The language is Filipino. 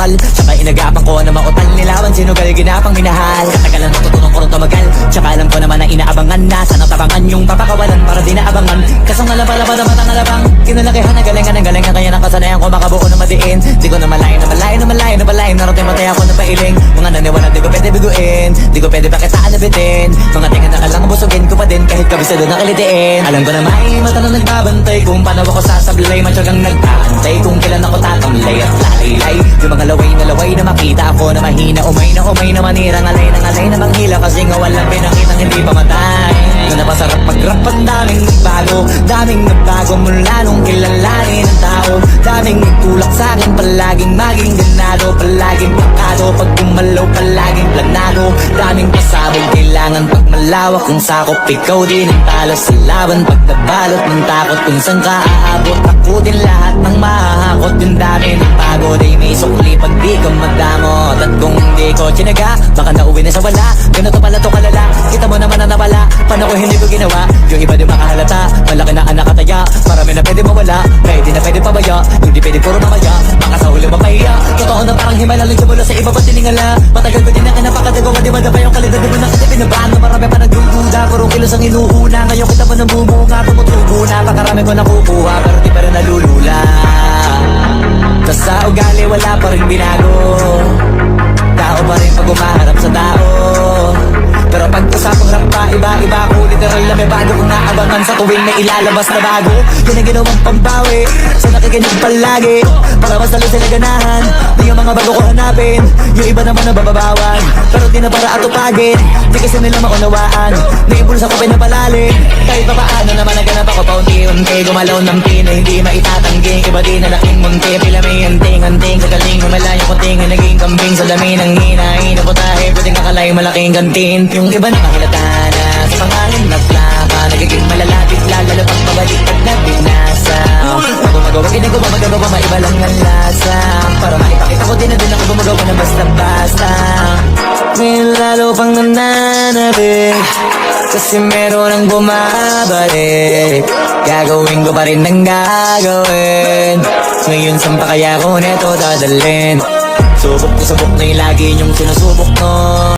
kapal. Tsaka inagapan ko na mautal nilawan, sinugal ginapang minahal. Katagalan natutunong ko rin tumagal, tsaka alam ko naman na inaabangan na. Sana tabangan yung papakawalan para di naabangan. Kasang alaba-laba na matang alabang kinalakihan na galingan ng galingan, kaya nakasanayan ko makabuo na madiin. Di ko na malayo na malayo na malayo na malayo. Narating matay ako na pailing. Mga naniwala di ko pwede biguin, di ko pwede pakitaan na bitin. Mga tingan na kalang busugin ko pa din kahit kabisado na kilitiin. Alam ko na may mata na nagbabantay kung paano ako sasablay. Matyagang nagpaantay kung kailan ako tatamlay at lalaylay. Yung mga laway na makita ako na mahina, umay na manira, ngalay na manghila. Kasi nga walang pinakitang hindi pa matay. Doon napasarap mag-rap, ang daming nagbago mula nung kilalanin ang tao. Daming nagtulak sa'kin, palaging maging ganado, palaging pakado. Pag gumalaw, palaging planado. Daming pasabog, kailangan pag malawak ang sakop. Ikaw din ang talo sa laban, pag nabalot ng takot. Kung saan ka aabot, ako din lahat ng mahahakot. Yung dami ng pagod ay may sukli pag di ka magdamot. At kung hindi ko tinaga, baka nauwi na sa wala. Ganito pala to kalala, kita mo naman na nawala. Paano ko hindi ko ginawa, yung iba di makahalata. Malaki na anak kataya, marami na pwede mawala. Pwede na pwede pabaya, hindi pwede puro mamaya. Baka sa huli mapahiya, totoo na parang himala lang siya mula sa iba pa tiningala. Matagal ko din na kinapakadagawa, di ba na ba yung kalidad? Di mo na kasi pinabaan na marami pa nagdududa. Purong kilos ang inuuna, ngayon kita pa nabumunga. Tumutubo na, pakarami ko nakukuha, pero di pa rin nalulula. Tas sa ugali wala pa rin binago, tao pa rin pag umaharap sa tao. Pero pag usapang rap pa, iba-iba ako. Literal na may bago kong naabangan sa tuwing may ilalabas na bago. Yan ang ginawang pambawi sa nakikinig palagi, para mas lalo sila ganahan. Di yung mga bago ko hanapin, yung iba naman nabababawan. Pero di na para atupagin, di kasi nila maunawaan. Naibulsa ko pinapalalim, kahit pa paano naman naganap ako paunti-unti. Gumalaw ng pino, hindi maitatanggi. Iba di na laking munti, pila may anting-anting. Sa galing humalayo ko tingin, naging kambing. Sa dami ng hinahin, naputahe, pwedeng kakalay malaking gantin. Yung iba nakakilata na sa pangalan na plaka, nagiging malalapit lalo pag pabalik pag nabinasa. Pag gumagawa, ginagawa, magagawa, maiba lang ang lasa. Para maipakita ko din na din ako gumagawa ng basta-basta. May lalo pang nananabik, kasi meron ang bumabalik. Gagawin ko pa rin ang gagawin. Ngayon saan pa kaya ko neto dadalhin? Subok na yung lagi niyong sinusubok no.